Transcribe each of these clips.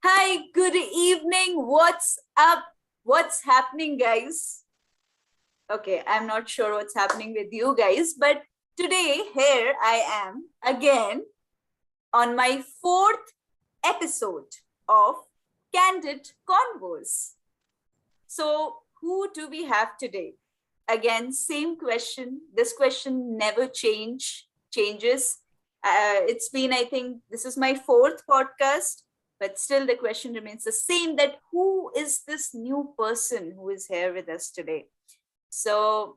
Hi, good evening. What's up? What's happening, guys? Okay, I'm not sure what's happening with you guys, but today here I am again on my fourth episode of Candid Convos. So, who do we have today? Again, same question. This question never changes. It's been, I think, this is my fourth podcast, but still the question remains the same: that who is this new person who is here with us today? So,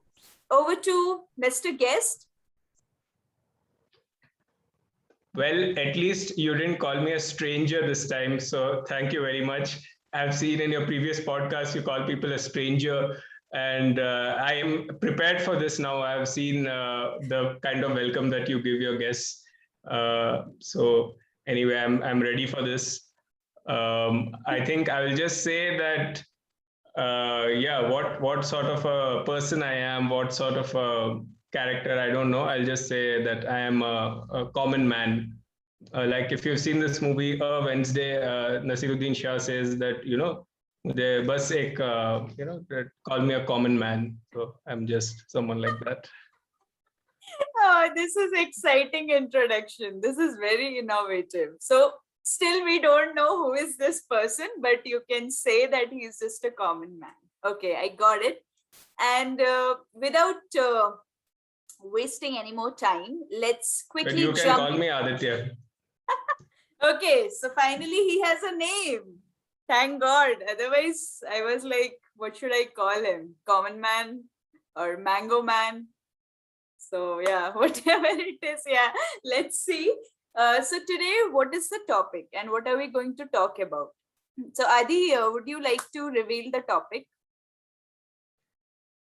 over to Mr. Guest. Well, at least you didn't call me a stranger this time. So thank you very much. I've seen in your previous podcast, you call people a stranger. And I am prepared for this now. I've seen the kind of welcome that you give your guests. So anyway, I'm ready for this. I think I will just say that, what sort of a person I am, what sort of a character, I don't know. I'll just say that I am a common man. Like if you've seen this movie, Wednesday, Nasiruddin Shah says that, they bus ek, call me a common man. So I'm just someone like that. Oh, this is exciting introduction. This is very innovative. So, still we don't know who is this person, but you can say that he's just a common man. Okay, I got it. And without wasting any more time, let's quickly But you can jump. call me Aditya. Okay, so finally he has a name. Thank God. Otherwise, I was like, what should I call him? Common man or mango man? So yeah, whatever it is, yeah, let's see. So today, what is the topic and what are we going to talk about? So Adi, would you like to reveal the topic?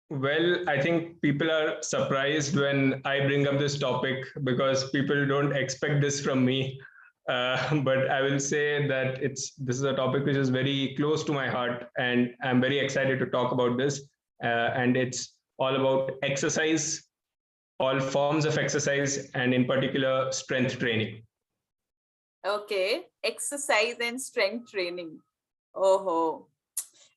Well, I think people are surprised when I bring up this topic because people don't expect this from me. But I will say that this is a topic which is very close to my heart, and I'm very excited to talk about this. And it's all about exercise, all forms of exercise, and in particular, strength training. Okay, exercise and strength training. Oh,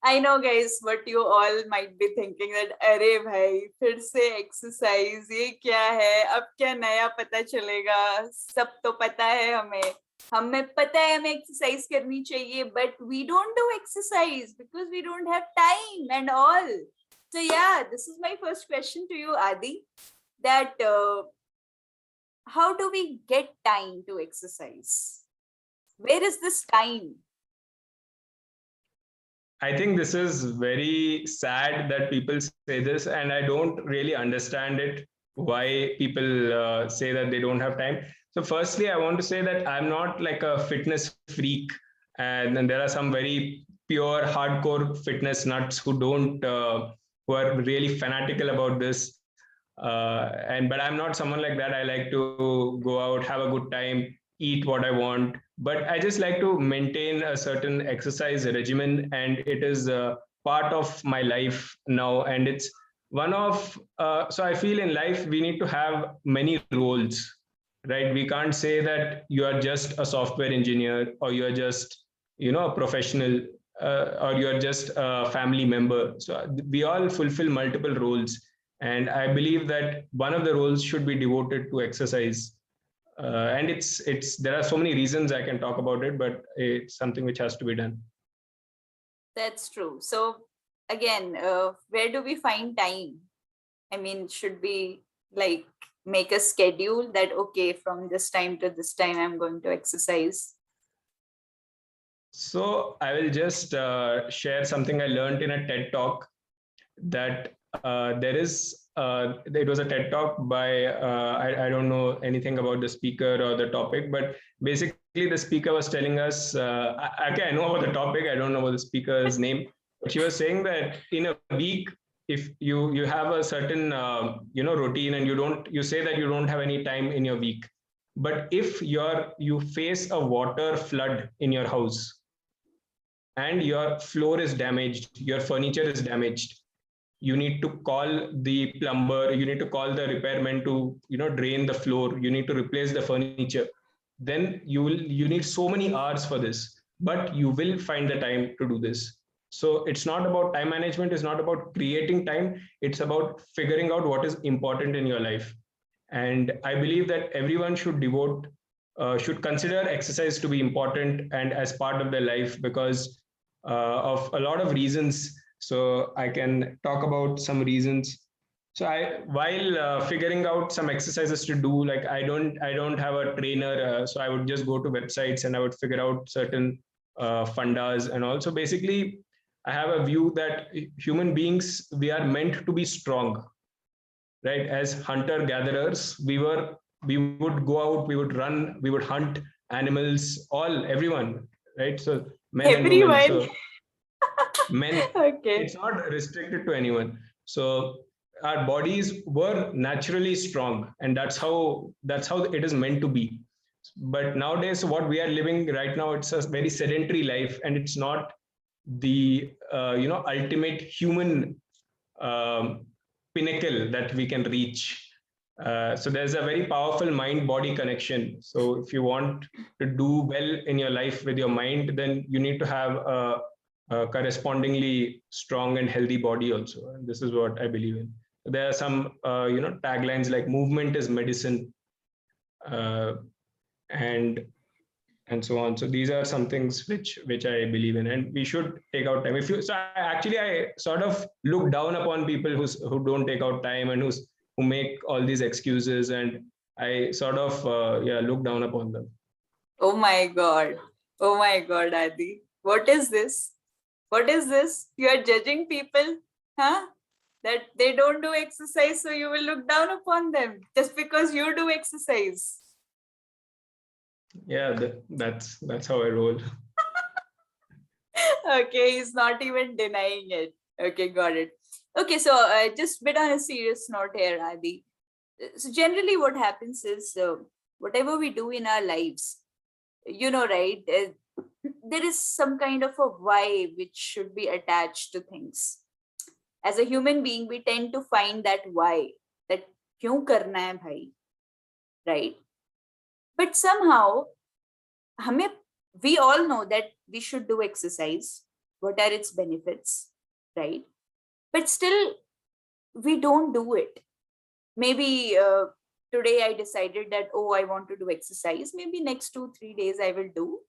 I know, guys, what you all might be thinking that अरे भाई फिर से exercise ये क्या है अब क्या नया पता चलेगा सब तो पता है हमें पता है हमें exercise करनी चाहिए but we don't do exercise because we don't have time and all. So yeah, this is my first question to you, Adi, that how do we get time to exercise? Where is this time? I think this is very sad that people say this, and I don't really understand it, why people say that they don't have time. So, firstly, I want to say that I'm not like a fitness freak, and then there are some very pure, hardcore fitness nuts who are really fanatical about this. But I'm not someone like that. I like to go out, have a good time, eat what I want, but I just like to maintain a certain exercise regimen, and it is a part of my life now. And it's one of so I feel in life we need to have many roles, right? We can't say that you are just a software engineer, or you are just a professional, or you are just a family member. So we all fulfill multiple roles, and I believe that one of the roles should be devoted to exercise. And it's there are so many reasons I can talk about it, but it's something which has to be done. That's true. So again, where do we find time? I mean, should we like make a schedule that okay, from this time to this time I'm going to exercise? So I will just share something I learned in a TED talk, that there is it was a TED talk by I don't know anything about the speaker or the topic, but basically the speaker was telling us, I know about the topic, I don't know about the speaker's name, but she was saying that in a week, if you have a certain routine, and you say that you don't have any time in your week, but if you face a water flood in your house, and your floor is damaged, your furniture is damaged, you need to call the plumber, you need to call the repairman to drain the floor, you need to replace the furniture, then you need so many hours for this. but you will find the time to do this. So it's not about time management, it's not about creating time, it's about figuring out what is important in your life. And I believe that everyone should should consider exercise to be important and as part of their life, because of a lot of reasons. So I can talk about some reasons. So while figuring out some exercises to do, like I don't have a trainer, so I would just go to websites and I would figure out certain fundas. And also basically I have a view that human beings, we are meant to be strong, right? As hunter gatherers, we would go out, we would run, we would hunt animals, everyone, right? So men and women. Everyone. So men, Okay. it's not restricted to anyone. So our bodies were naturally strong, and that's how it is meant to be. But nowadays what we are living right now, it's a very sedentary life, and it's not the ultimate human um, pinnacle that we can reach. So there's a very powerful mind body connection. So if you want to do well in your life with your mind, then you need to have a correspondingly strong and healthy body also. And this is what I believe in. There are some taglines like movement is medicine, uh, and so on. So these are some things which I believe in, and we should take out time. If you so I sort of look down upon people who don't take out time, and who make all these excuses, and I sort of look down upon them. Oh my God. Oh my God, Adi. What is this? What is this? You are judging people, huh? That they don't do exercise, so you will look down upon them just because you do exercise. Yeah, that's how I roll. Okay, he's not even denying it. Okay, got it. Okay, so just bit on a serious note here, Adi. So generally, what happens is whatever we do in our lives, right? There is some kind of a why which should be attached to things. As a human being, we tend to find that why, that kyun karna hai bhai, right? But somehow, hame, we all know that we should do exercise. What are its benefits, right? But still, we don't do it. Maybe today I decided that, oh, I want to do exercise. Maybe next 2, 3 days I will do.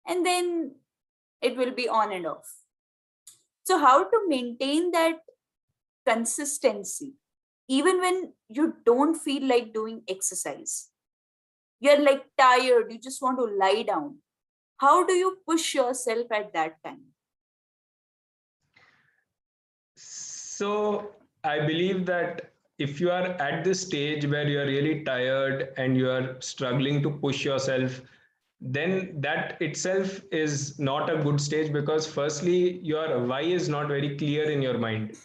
And then it will be on and off. So, how to maintain that consistency, even when you don't feel like doing exercise? You're like tired, you just want to lie down. How do you push yourself at that time? So I believe that if you are at this stage where you are really tired and you are struggling to push yourself, then that itself is not a good stage, because firstly your why is not very clear in your mind.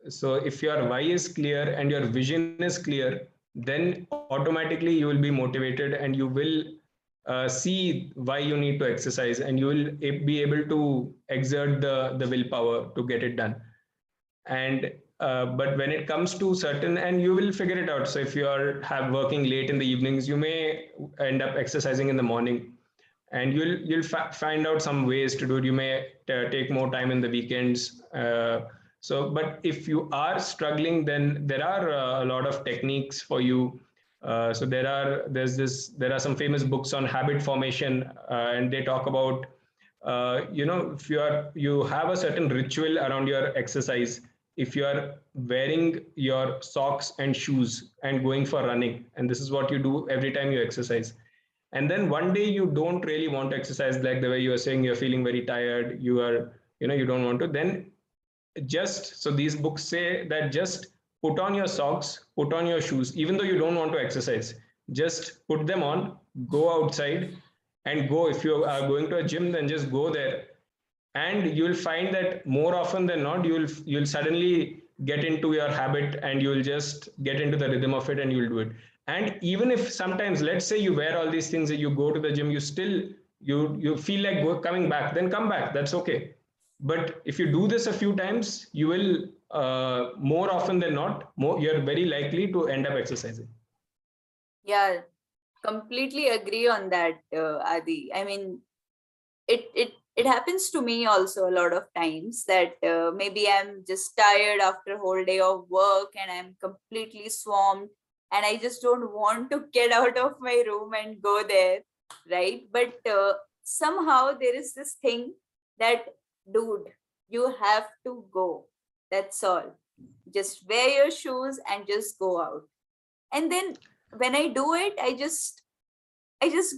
So if your why is clear and your vision is clear, then automatically you will be motivated, and you will see why you need to exercise, and you will be able to exert the willpower to get it done. And but when it comes to certain, and you will figure it out. So if you are have working late in the evenings, you may end up exercising in the morning, and you'll find out some ways to do it. You may take more time in the weekends. So but if you are struggling, then there are a lot of techniques for you. So there are some famous books on habit formation, and they talk about if you have a certain ritual around your exercise. If you are wearing your socks and shoes and going for running, and this is what you do every time you exercise, and then one day you don't really want to exercise, like the way you are saying, you're feeling very tired, you don't want to, then just, so these books say that just put on your socks, put on your shoes, even though you don't want to exercise, just put them on, go outside and go. If you are going to a gym, then just go there, and you'll find that more often than not, you'll suddenly get into your habit, and you'll just get into the rhythm of it, and you'll do it. And even if sometimes, let's say you wear all these things, you go to the gym, you still, you feel like coming back, then come back, that's okay. But if you do this a few times, you will more often than not, you're very likely to end up exercising. Yeah, completely agree on that, Adi. I mean, it happens to me also a lot of times that maybe I'm just tired after a whole day of work and I'm completely swamped and I just don't want to get out of my room and go there, right? But somehow there is this thing that, dude, you have to go. That's all. Just wear your shoes and just go out. And then when I do it, I just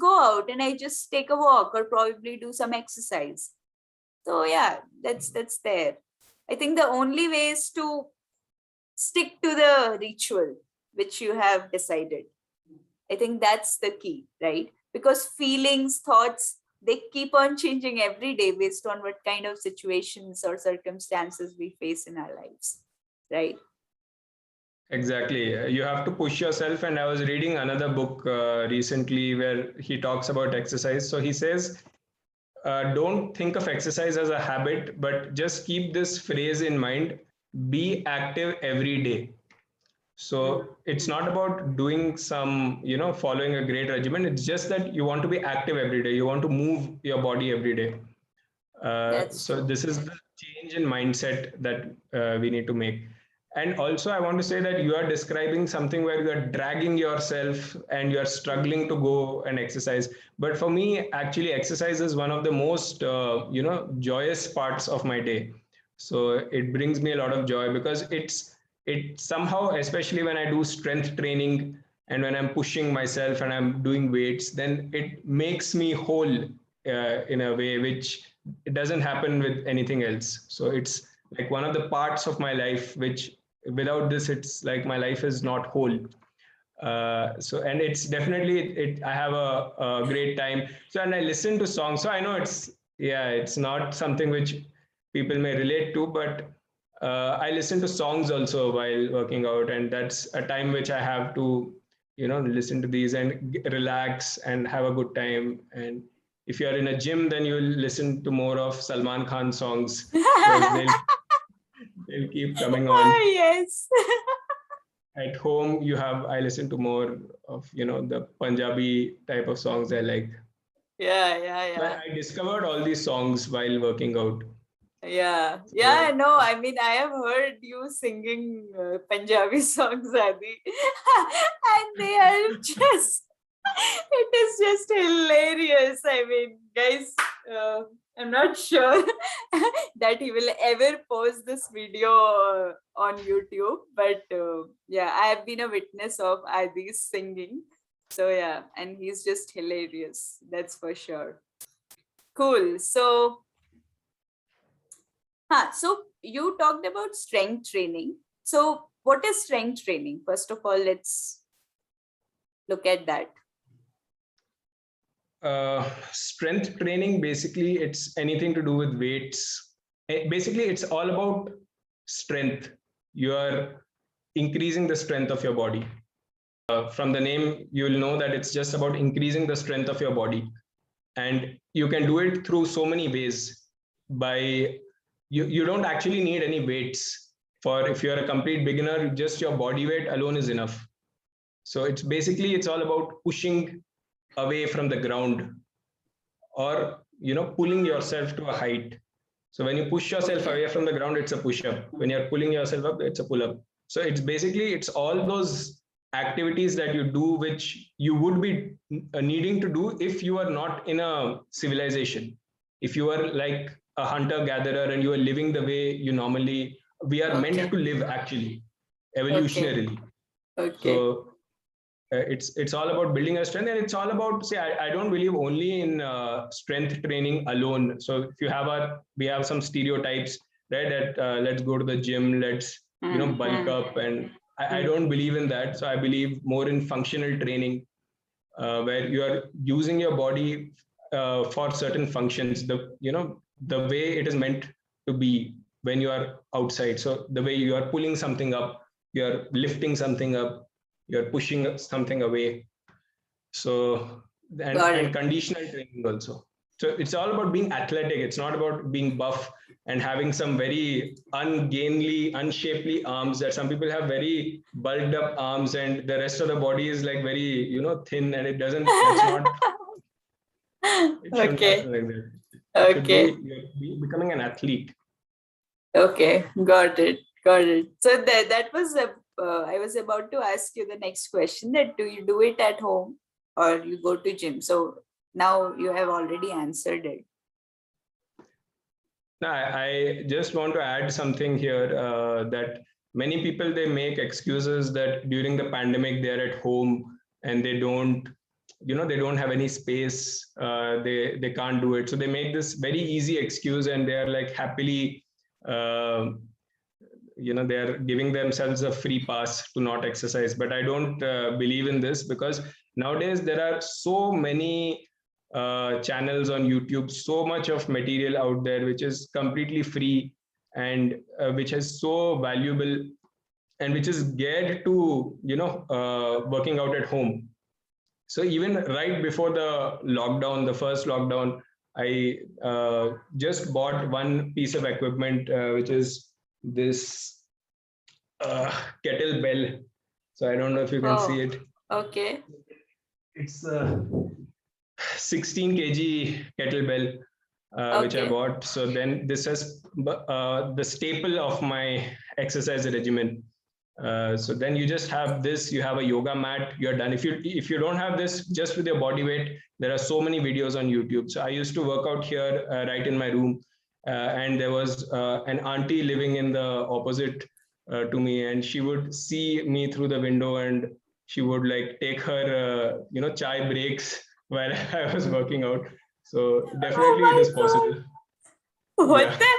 go out and I just take a walk or probably do some exercise. So yeah, that's there. I think the only way is to stick to the ritual which you have decided. I think that's the key, right? Because feelings, thoughts, they keep on changing every day based on what kind of situations or circumstances we face in our lives, right? Exactly. You have to push yourself. And I was reading another book recently where he talks about exercise. So he says, don't think of exercise as a habit, but just keep this phrase in mind: be active every day. So it's not about doing some, following a great regimen. It's just that you want to be active every day. You want to move your body every day. That's So true. this is the change in mindset that we need to make. And also, I want to say that you are describing something where you are dragging yourself and you are struggling to go and exercise. But for me, actually, exercise is one of the most, joyous parts of my day. So it brings me a lot of joy because it somehow, especially when I do strength training and when I'm pushing myself and I'm doing weights, then it makes me whole in a way which it doesn't happen with anything else. So it's like one of the parts of my life which without this it's like my life is not whole. So and it's definitely it I have a great time. So and I listen to songs, so I know it's not something which people may relate to, but I listen to songs also while working out, and that's a time which I have to listen to these and relax and have a good time. And if you're in a gym, then you'll listen to more of Salman Khan songs because they'll keep coming on. Ah, yes. At home, I listen to more of the Punjabi type of songs I like. Yeah, yeah, So yeah. I discovered all these songs while working out. Yeah, So yeah, no, I mean, I have heard you singing Punjabi songs, Adi, and they are just, it is just hilarious. I mean, guys, I'm not sure that he will ever post this video on YouTube, but yeah, I have been a witness of Adi's singing. So yeah, and he's just hilarious. That's for sure. Cool. So you talked about strength training. So what is strength training? First of all, let's look at that. strength training, basically it's anything to do with weights. Basically it's all about strength. You are increasing the strength of your body. From the name you will know that it's just about increasing the strength of your body, and you can do it through so many ways. By you don't actually need any weights. For if you're a complete beginner, just your body weight alone is enough. So it's all about pushing away from the ground, or pulling yourself to a height. So when you push yourself Okay. away from the ground, it's a push up. When you're pulling yourself up, it's a pull up. So it's all those activities that you do which you would be needing to do if you are not in a civilization. If you are like a hunter gatherer and you are living the way you normally we are meant Okay. to live, actually, Okay. evolutionarily. Okay. So it's all about building a strength, and it's all about, say, I don't believe only in strength training alone. So if we have some stereotypes, right, that let's go to the gym, let's bulk Mm-hmm. up, and I don't believe in that. So I believe more in functional training, where you are using your body for certain functions, the way it is meant to be when you are outside. So the way you are pulling something up, you are lifting something up, you're pushing something away. So Got and it. conditional training also. So it's all about being athletic. It's not about being buff and having some very ungainly, unshapely arms. That some people have very bulked up arms and the rest of the body is like very thin, and it doesn't. That's not. It shouldn't Okay. happen like that. You should Okay. be becoming an athlete. Okay. Got it. Got it. So that was I was about to ask you the next question, that do you do it at home or you go to gym? So now you have already answered it. No, I just want to add something here that many people they make excuses that during the pandemic they're at home and they don't, they don't have any space. They can't do it, so they make this very easy excuse and they are like happily, uh, they are giving themselves a free pass to not exercise. But I don't believe in this, because nowadays there are so many channels on YouTube, so much of material out there which is completely free, and which is so valuable, and which is geared to working out at home. So even right before the lockdown, the first lockdown, I just bought one piece of equipment, which is this uh, kettlebell. So I don't know if you can see Oh, it. okay. It's a 16 kg kettlebell, which I Okay. bought. So then this is the staple of my exercise regimen. So then you just have this. You have a yoga mat. You're done. If you don't have this, just with your body weight, there are so many videos on YouTube. So I used to work out here right in my room, and there was an auntie living in the opposite to me, and she would see me through the window, and she would like take her chai breaks while I was working out. So Oh definitely it my is God. possible. What Yeah. the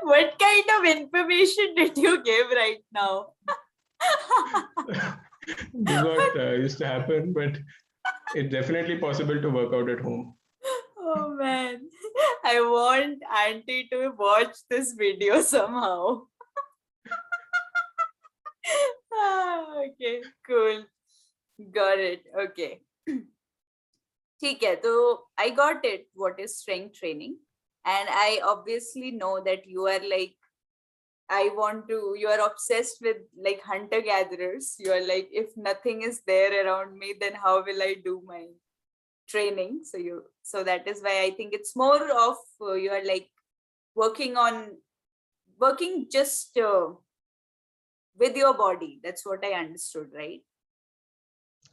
what kind of information did you give right now? This is what used to happen, but it's definitely possible to work out at home. Oh man. I want Auntie to watch this video somehow. Okay, cool. Got it. Okay. ठीक है तो I got it what is strength training, and I obviously know that you are like, you are obsessed with like hunter gatherers. You are like, if nothing is there around me, then how will I do my training? So that is why I think it's more of you are like working on working just with your body. That's what I understood, right?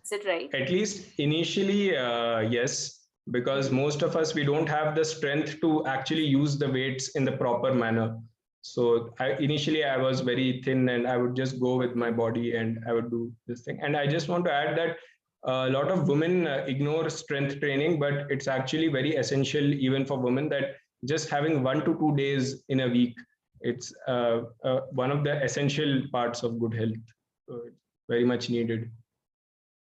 Is it right? At least initially, yes, because Mm-hmm. most of us we don't have the strength to actually use the weights in the proper manner. So initially I was very thin, and I would just go with my Okay. body and I would do this thing. And I just want to add that a lot of women ignore strength training, but it's actually very essential even for women, that just having 1 to 2 days in a week, it's one of the essential parts of good health. So it's very much needed.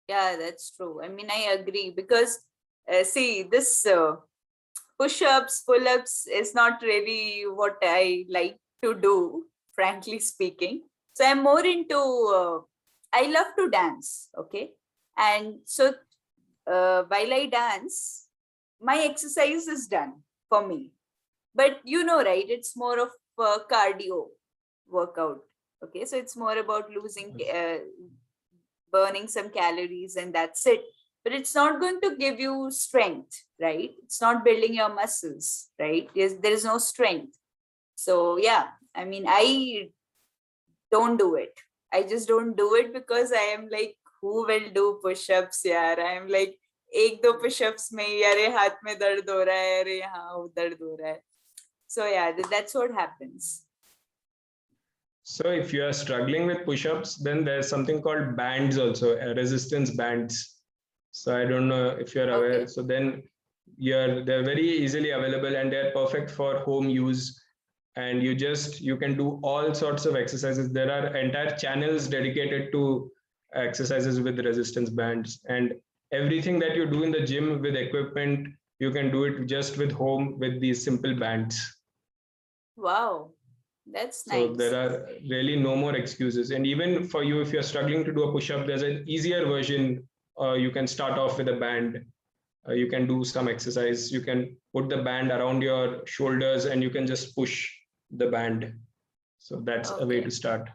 Yeah, that's true. I mean, I agree because see, this push-ups, pull-ups is not really what I like to do, frankly speaking. So I'm more into. I love to dance. Okay, and so while I dance, my exercise is done for me. But you know, right? It's more of cardio workout. Okay, so it's more about losing burning some calories, and that's it. But it's not going to give you strength, right? It's not building your muscles, right? There is no strength. So yeah, I mean, I don't do it. I just don't do it because I am like, who will do push-ups, yaar? I am like, एक दो push-ups में ही अरे हाथ में दर्द हो रहा है, अरे हाँ दर्द हो रहा है. So yeah, that's what happens. So if you are struggling with push-ups, then there's something called bands also, resistance bands. So I don't know if you're aware. Okay. So then they're very easily available and they're perfect for home use. And you can do all sorts of exercises. There are entire channels dedicated to exercises with resistance bands, and everything that you do in the gym with equipment, you can do it just with home with these simple bands. Wow, that's So there nice. are really no more excuses. And even for you, if you're struggling to do a push up, there's an easier version. You can start off with a band. You can do some exercise. You can put the band around your shoulders and you can just push the band. So that's a way to Okay. start.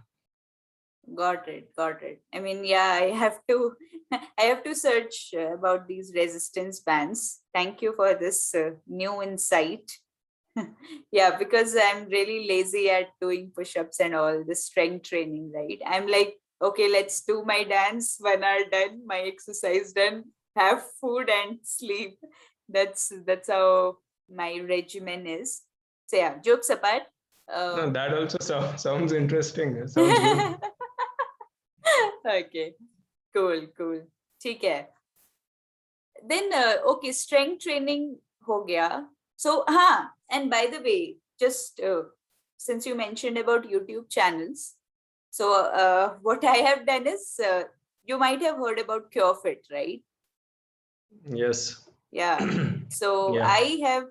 Got it. Got it. I mean, yeah, I have to, I have to search about these resistance bands. Thank you for this new insight. Yeah, because I'm really lazy at doing push-ups and all the strength training, right? I'm like, okay, let's do my dance, 1 hour done, my exercise done, have food and sleep. That's how my regimen is. So yeah, jokes apart. No, Uh, that also sounds interesting. Sounds good. okay, cool, cool. ठीक है. Then okay, strength training ho gaya. So and by the way, just since you mentioned about YouTube channels, so what I have done is, you might have heard about CureFit, right? Yes. Yeah. So Yeah. I have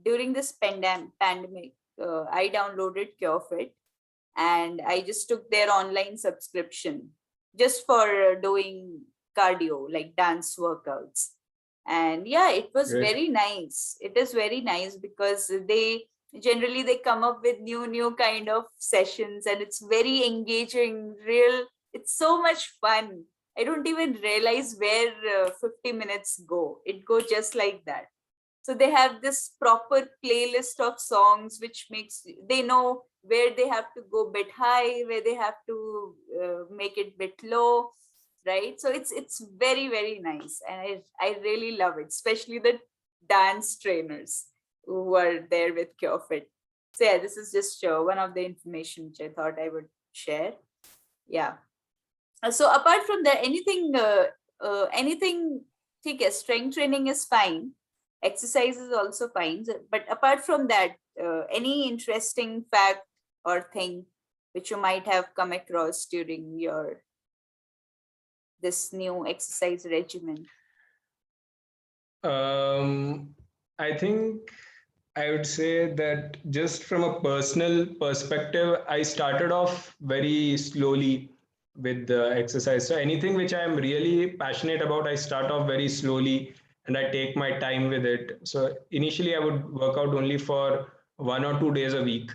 during this pandemic, I downloaded CureFit and I just took their online subscription just for doing cardio, like dance workouts. And yeah, it was Great. very nice. It is very nice because they come up with new kind of sessions, and it's very engaging, real. It's so much fun. I don't even realize where 50 minutes go. It go just like that. So they have this proper playlist of songs which makes they know where they have to go bit high, where they have to make it bit low, right? So it's very nice, and I really love it, especially the dance trainers who are there with CureFit. So yeah, this is just one of the information which I thought I would share. Yeah. So apart from that, anything, okay, strength training is fine, exercise is also fine, but apart from that, any interesting fact or thing which you might have come across during your this new exercise regimen? Um, I think I would say that just from a personal perspective, I started off very slowly with the exercise. So anything which I am really passionate about, I start off very slowly and I take my time with it. So initially, I would work out only for 1 or 2 days a week,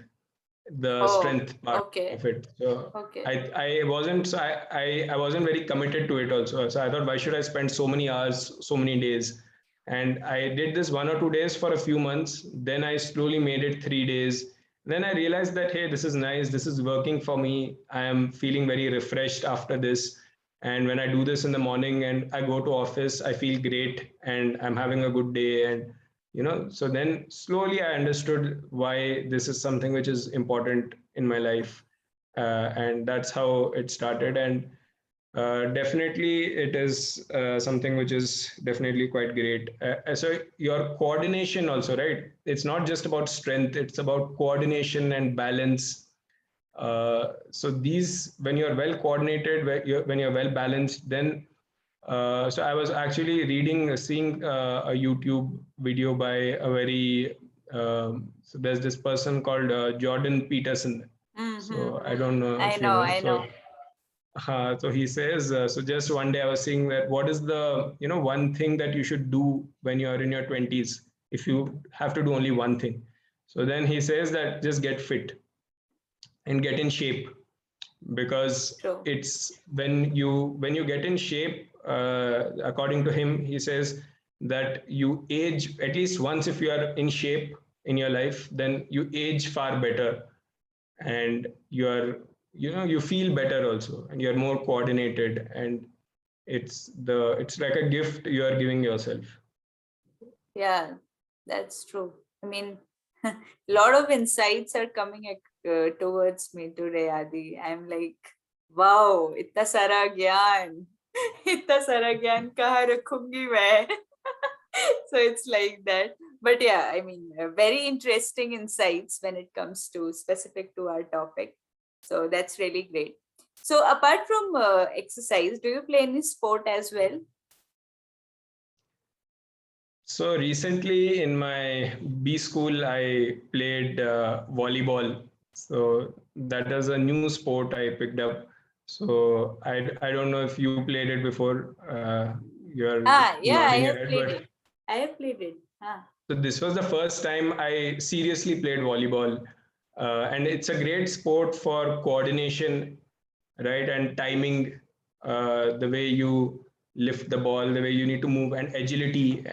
the Oh, strength part okay, of it. So okay. I wasn't so I wasn't very committed to it also. So I thought, why should I spend so many hours, so many days? And I did this 1 or 2 days for a few months. Then I slowly made it 3 days. Then I realized that, hey, this is nice. This is working for me. I am feeling very refreshed after this. And when I do this in the morning and I go to office, I feel great and I'm having a good day. And so then slowly I understood why this is something which is important in my life. And that's how it started. And definitely, it is something which is definitely quite great. So your coordination also, right? It's not just about strength; it's about coordination and balance. So these, when you're well coordinated, when you're well balanced, then so I was actually seeing a YouTube video by a very so there's this person called Jordan Peterson. So I don't know I if you know, know. I know. So he says, so just one day I was seeing that what is the, one thing that you should do when you're in your 20s if you have to do only one thing. So then he says that just get fit and get in shape, because True. it's when you get in shape, according to him, he says that you age at least once. If you are in shape in your life, then you age far better, and you feel better also, and you're more coordinated, and it's like a gift you are giving yourself. Yeah, that's true. I mean, a lot of insights are coming towards me today, Adi. I'm like, wow, इतना सारा ज्ञान, इतना सारा ज्ञान कहाँ रखूंगी मैं? So it's like that. But yeah, I mean, very interesting insights when it comes to specific to our topic. So that's really great. So apart from exercise, do you play any sport as well? So recently in my B school, I played volleyball. So that is a new sport I picked up. So I don't know if you played it before. You're Yeah, I nodding your have head, played but it. I have played it. so this was the first time I seriously played volleyball. And it's a great sport for coordination, right? And timing, the way you lift the ball, the way you need to move, and agility.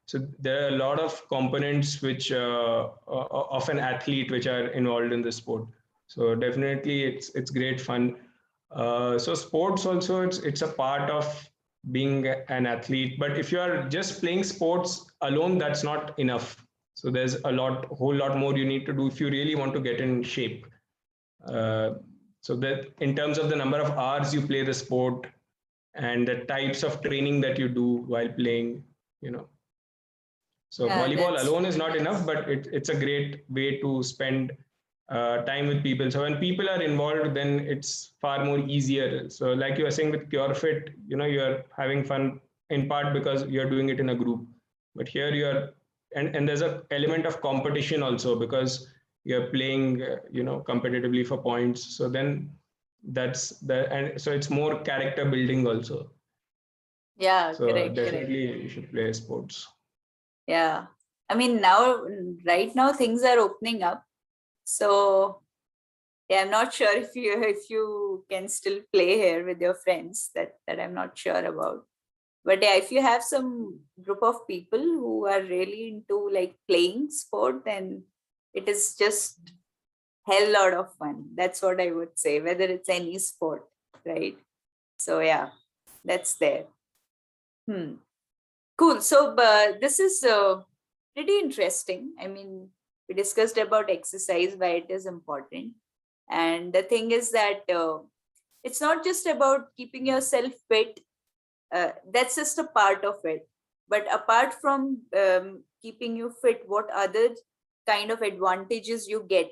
So there are a lot of components which of an athlete which are involved in the sport. So definitely it's great fun. So sports also it's a part of being an athlete. But if you are just playing sports alone, that's not enough. So there's whole lot more you need to do if you really want to get in shape. Uh, so that in terms of the number of hours you play the sport and the types of training that you do while playing, you know. So Yeah, volleyball that's alone is really not enough, nice. but it's a great way to spend time with people. So when people are involved, then it's far more easier. So like you were saying with CureFit, you're having fun in part because you're doing it in a group. But here you're, and there's a element of competition also because you're playing, competitively for points. So then and so it's more character building also. Yeah, So correct, correct. definitely you should play sports. Yeah. I mean, now, right now, things are opening up. So, yeah, I'm not sure if you can still play here with your friends. That I'm not sure about. But yeah, if you have some group of people who are really into like playing sport, then it is just hell lot of fun. That's what I would say, whether it's any sport, right? So yeah, that's there. Hmm. Cool. So this is pretty interesting. I mean, we discussed about exercise, why it is important. And the thing is that it's not just about keeping yourself fit. That's just a part of it. But apart from keeping you fit, what other kind of advantages you get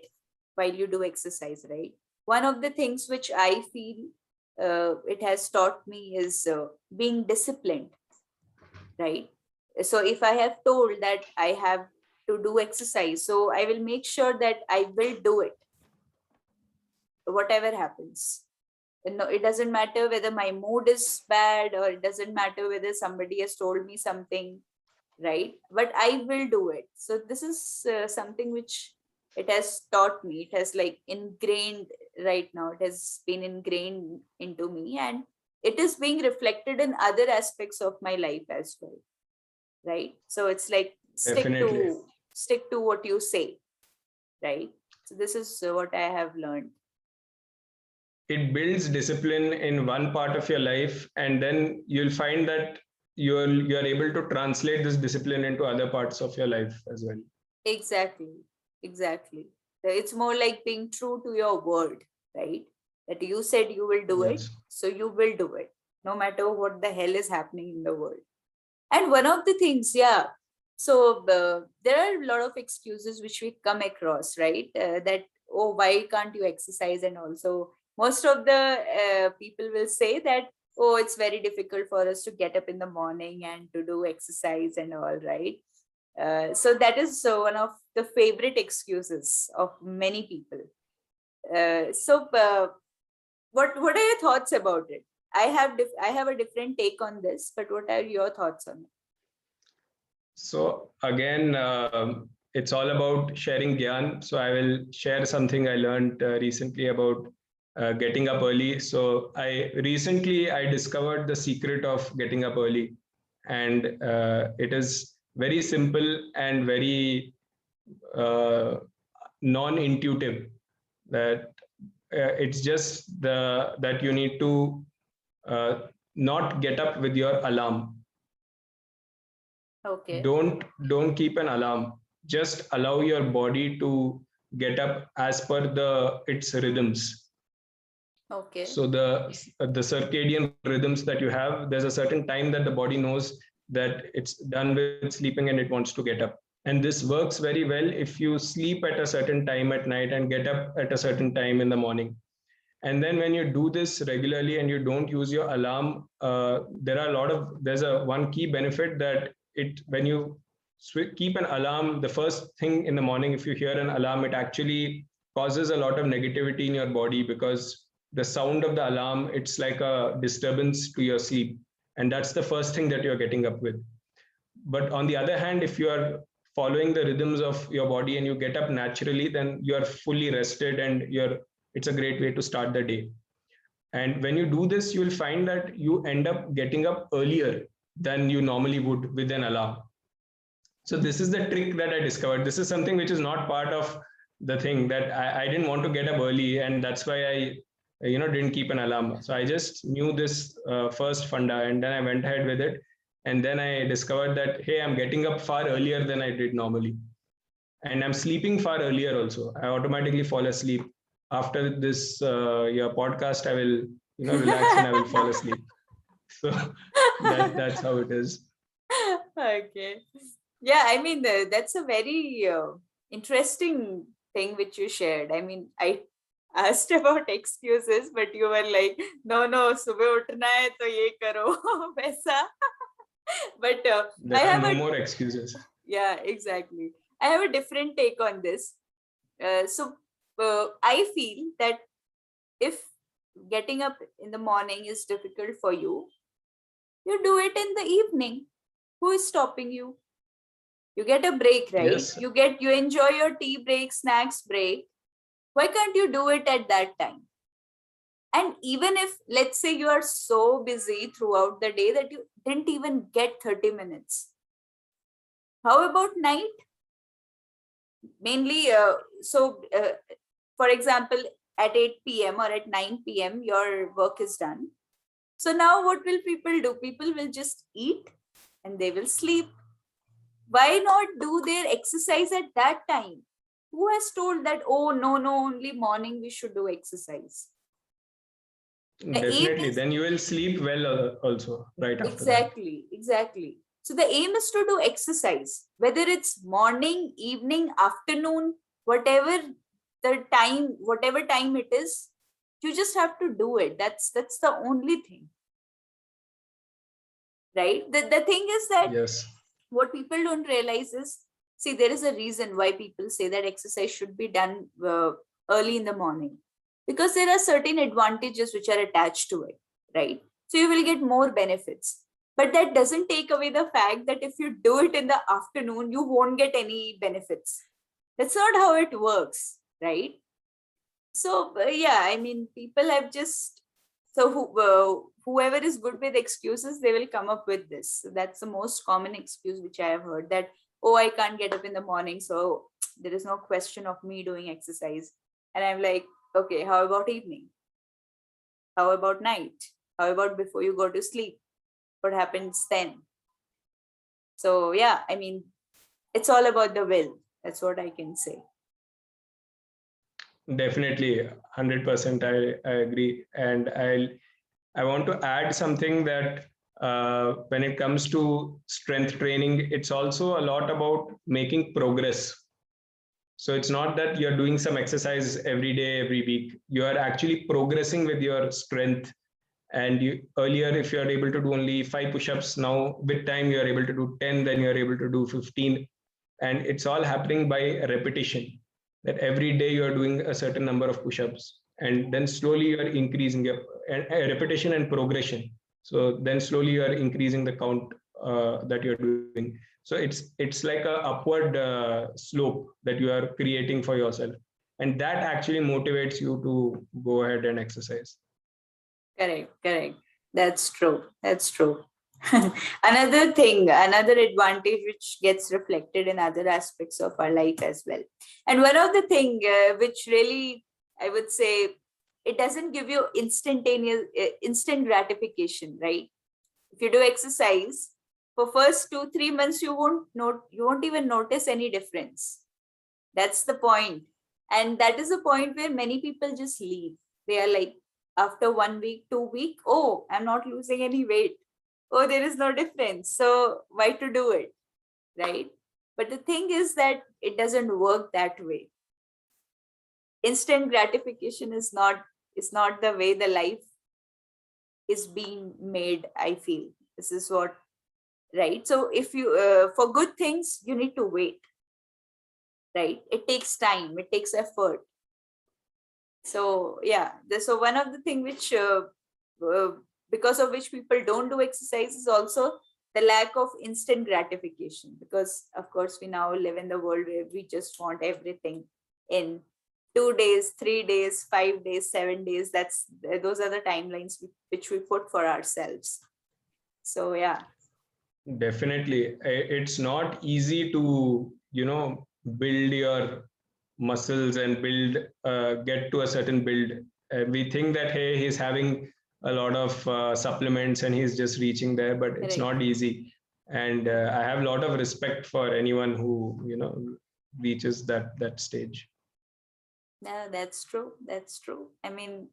while you do exercise, right? One of the things which I feel it has taught me is being disciplined, right? So if I have told that I have to do exercise, so I will make sure that I will do it, whatever happens. No, it doesn't matter whether my mood is bad, or it doesn't matter whether somebody has told me something, right? But I will do it. So this is something which it has taught me. It has like ingrained right now. It has been ingrained into me, and it is being reflected in other aspects of my life as well, right? So it's like Definitely. stick to what you say, right? So this is what I have learned. It builds discipline in one part of your life, and then you'll find that you're able to translate this discipline into other parts of your life as well. Exactly, exactly. So it's more like being true to your word, right? That you said you will do it, Yes, so you will do it, no matter what the hell is happening in the world. And one of the things, yeah, so there are a lot of excuses which we come across, right? That, oh, why can't you exercise? And also, most of the people will say that, oh, it's very difficult for us to get up in the morning and to do exercise and all, right? So that is one of the favorite excuses of many people. What are your thoughts about it? I have a different take on this, but what are your thoughts on it? so again, it's all about sharing gyan. So I will share something I learned recently about getting up early. So I discovered the secret of getting up early, and it is very simple and very uh, non-intuitive. That it's just that you need to uh, not get up with your alarm. Okay. Don't keep an alarm. Just allow your body to get up as per the its rhythms. Okay. So the circadian rhythms that you have, there's a certain time that the body knows that it's done with sleeping and it wants to get up. And this works very well if you sleep at a certain time at night and get up at a certain time in the morning. And then when you do this regularly and you don't use your alarm, there's a one key benefit that it when you keep an alarm the first thing in the morning, if you hear an alarm, it actually causes a lot of negativity in your body because the sound of the alarm, it's like a disturbance to your sleep, and that's the first thing that you're getting up with. But on the other hand, if you are following the rhythms of your body and you get up naturally, then you are fully rested and it's a great way to start the day. And when you do this, you will find that you end up getting up earlier than you normally would with an alarm. So this is the trick that I discovered. This is something which is not part of the thing, that I didn't want to get up early, and that's why I didn't keep an alarm. So I just knew this first funda, and then I went ahead with it, and then I discovered that, hey, I'm getting up far earlier than I did normally, and I'm sleeping far earlier also. I automatically fall asleep after this your podcast. I will relax and I will fall asleep. So that's how it is. Okay. Yeah, I mean, that's a very interesting thing which you shared. I mean, I asked about excuses, but you were like, no, no, सुबह उठना है तो ये करो वैसा. But I There are have no a, more excuses. yeah, exactly. I have a different take on this. So I feel that if getting up in the morning is difficult for you, you do it in the evening. Who is stopping you? You get a break, right? Yes, You enjoy your tea break, snacks break. Why can't you do it at that time? And even if, let's say, you are so busy throughout the day that you didn't even get 30 minutes, how about night? Mainly, for example, at 8 p.m. or at 9 p.m., your work is done. So now what will people do? People will just eat and they will sleep. Why not do their exercise at that time? Who has told that, oh, no, no, only morning we should do exercise? The aim definitely. is Then you will sleep well also right after that. exactly. So the aim is to do exercise, whether it's morning, evening, afternoon, whatever whatever time it is, you just have to do it. That's the only thing, right? The thing is that Yes, what people don't realize is, see, there is a reason why people say that exercise should be done early in the morning, because there are certain advantages which are attached to it, right? So you will get more benefits, but that doesn't take away the fact that if you do it in the afternoon you won't get any benefits. That's not how it works, right? So yeah, I mean, people have just, whoever is good with excuses, they will come up with this. So that's the most common excuse which I have heard, that, oh, I can't get up in the morning, so there is no question of me doing exercise. And I'm like, okay, how about evening? How about night? How about before you go to sleep? What happens then? So yeah, I mean, it's all about the will. That's what I can say. definitely, 100%. I agree, and I want to add something that when it comes to strength training, it's also a lot about making progress. So it's not that you're doing some exercise every day, every week. You are actually progressing with your strength. And you, earlier, if you are able to do only 5 push-ups, now with time you are able to do 10, then you are able to do 15. And it's all happening by repetition. That every day you are doing a certain number of push-ups, and then slowly you are increasing your repetition and progression. So then slowly you are increasing the count that you're doing. So it's like a upward slope that you are creating for yourself, and that actually motivates you to go ahead and exercise. Correct. That's true. That's true. Another thing, another advantage which gets reflected in other aspects of our life as well. And one of the thing which really, I would say, it doesn't give you instant gratification, right? If you do exercise for first 2-3 months, you won't even notice any difference. That's the point. And that is the point where many people just leave. They are like, after 1 week, 2 week, oh, I'm not losing any weight. Oh, there is no difference. So why to do it? Right? But the thing is that it doesn't work that way. Instant gratification is not the way the life is being made, I feel. This is what, right? So if you for good things, you need to wait, right? It takes time, it takes effort. So yeah, so one of the thing which uh, because of which people don't do exercise is also the lack of instant gratification, because of course we now live in the world where we just want everything in 2 days, 3 days, 5 days, 7 days. Those are the timelines which we put for ourselves. So yeah. Definitely. It's not easy to, build your muscles and get to a certain build. We think that, hey, he's having a lot of supplements and he's just reaching there, but it's Correct. not easy. And I have a lot of respect for anyone who, reaches that stage. No, that's true. That's true. I mean,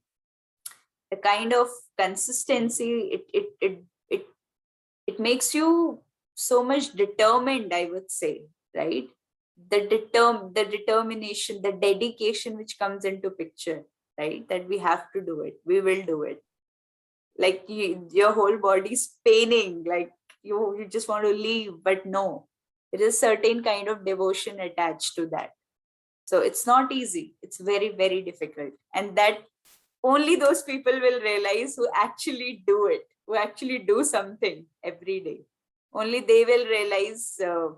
the kind of consistency it makes you so much determined, I would say, right? The determination, the dedication which comes into picture, right? That we have to do it, we will do it. Like your whole body's paining, like you just want to leave, but no, there is certain kind of devotion attached to that. So it's not easy, it's very, very difficult, and that only those people will realize who actually do it, who actually do something every day. Only they will realize the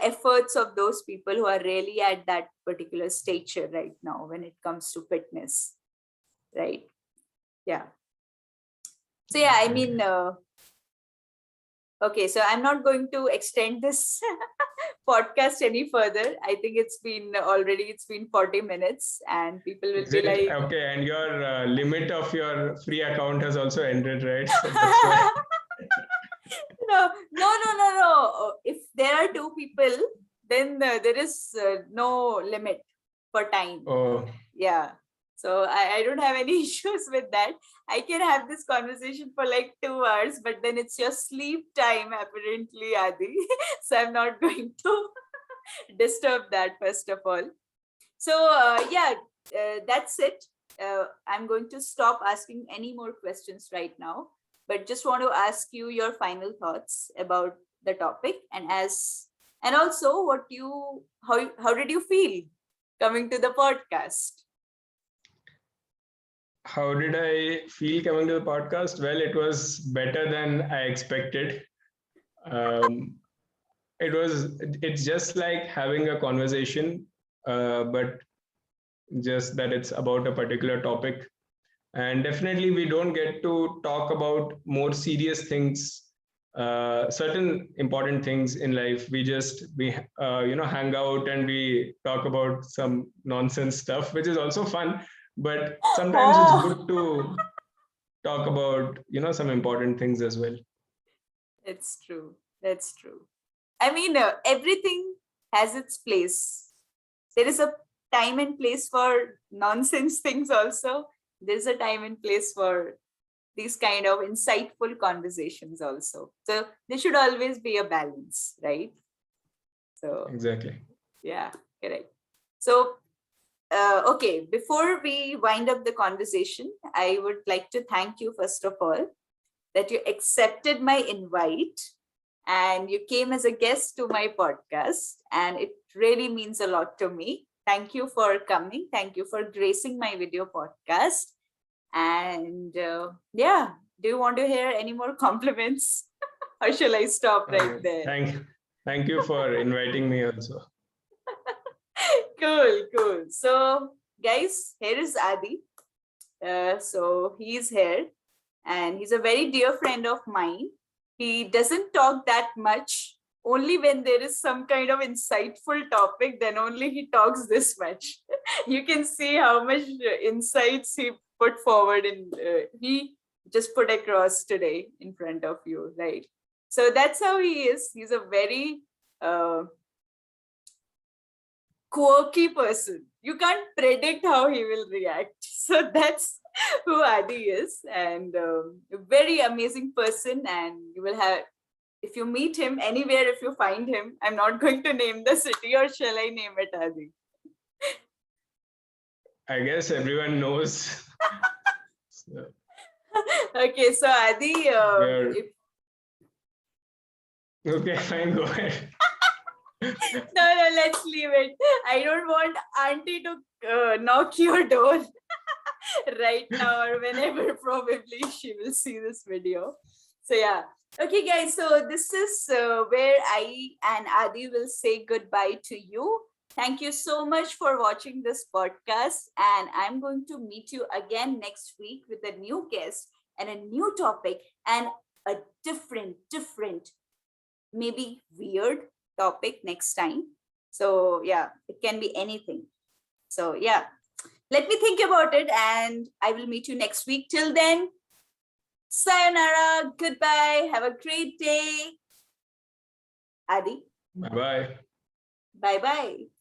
efforts of those people who are really at that particular stature right now when it comes to fitness, right? Yeah. So yeah, I mean, okay, so I'm not going to extend this podcast any further. I think it's been 40 minutes and people will Is be it like, okay? And your limit of your free account has also ended, right? So that's why. no. If there are two people, then there is no limit for time. Oh, Yeah. So I don't have any issues with that. I can have this conversation for like 2 hours, but then it's your sleep time, apparently, Adi. So I'm not going to disturb that, first of all. So, yeah, that's it. I'm going to stop asking any more questions right now, but just want to ask you your final thoughts about the topic, and also how did you feel coming to the podcast? how did I feel coming to the podcast? Well, it was better than I expected. Um, it's just like having a conversation, but just that it's about a particular topic. And definitely, we don't get to talk about more serious things, certain important things in life. We hang out and we talk about some nonsense stuff, which is also fun. But sometimes it's Oh, good to talk about some important things as well. it's true. That's true. I mean, everything has its place. There is a time and place for nonsense things also. There's a time and place for these kind of insightful conversations also. So there should always be a balance, right? So Exactly. yeah, correct. So okay, before we wind up the conversation, I would like to thank you first of all that you accepted my invite and you came as a guest to my podcast, and it really means a lot to me. Thank you for coming. Thank you for gracing my video podcast. And yeah, do you want to hear any more compliments? Or shall I stop right uh, there? thank you for inviting me also. Cool, cool. So, guys, here is Adi. So, he's here and he's a very dear friend of mine. He doesn't talk that much. Only when there is some kind of insightful topic, then only he talks this much. You can see how much insights he put forward and he just put across today in front of you, right? So that's how he is. He's a very uh, quirky person. You can't predict how he will react. So that's who Adi is, and a very amazing person. And you will have, if you meet him anywhere, if you find him, I'm not going to name the city, or shall I name it, Adi? I guess everyone knows. So, Okay, so Adi, we're okay. Fine, go ahead. no, let's leave it. I don't want Auntie to knock your door right now or whenever probably she will see this video. So yeah. Okay, guys. So this is where I and Adi will say goodbye to you. Thank you so much for watching this podcast. And I'm going to meet you again next week with a new guest and a new topic. And a different, maybe weird topic next time. So yeah, it can be anything. So yeah, let me think about it and I will meet you next week. Till then, sayonara, goodbye, have a great day. Adi, Bye bye. bye bye.